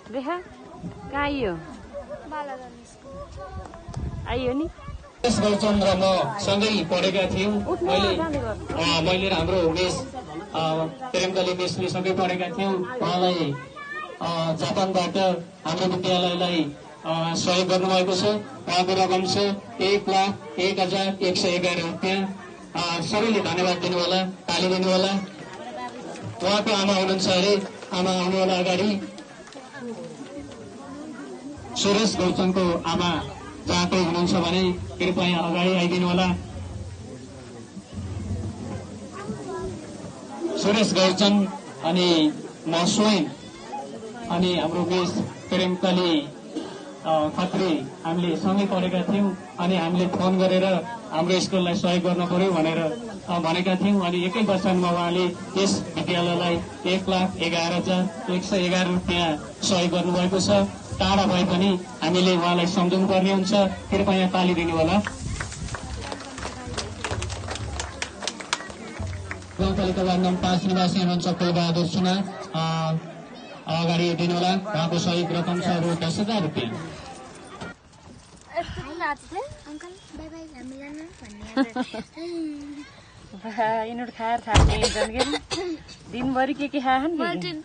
देखा कहाँ आइयो आइयो नि गौतम र म सँगै पढेका थियौँ। मैले हाम्रो मिस प्रेमकली मिसले सँगै पढेका थियौँ। उहाँलाई जापानबाट हाम्रो विद्यालयलाई सहयोग गर्नुभएको छ। उहाँको रकम छ 1,01,111 रुपियाँ। सबैले धन्यवाद दिनु होला, ताली दिनु होला। उहाँको आमा हुनुहुन्छ अरे, आमा आउनु होला अगाडि। सुरेश गौतमको आमा जहाँ कोही हुनुहुन्छ भने कृपया अगाडि आइदिनु होला। सुरेश गौतम अनि म स्वयं अनि हाम्रो मिस प्रेमकली खत्री हामीले सँगै पढेका थियौँ। अनि हामीले फोन गरेर हाम्रो स्कुललाई सहयोग गर्न पर्यो भनेर भनेका थियौँ। अनि एकै वर्षमा उहाँले यस विद्यालयलाई 1,11,111 रुपियाँ सहयोग गर्नुभएको छ। टाढा भए पनि हामीले उहाँलाई सम्झनु पर्ने हुन्छ। कृपया ताली दिनु होला। गाउँपालिका वार्ड नम्बर 5 निवासी हुनुहुन्छ कुलबहादुर सुना, अगाडि दिनु होला। उहाँको सहयोग रकम छ रु 10,000 रुपियाँ। यिनीहरू खाएर थाक्ने दिनभरि के खाएछन्?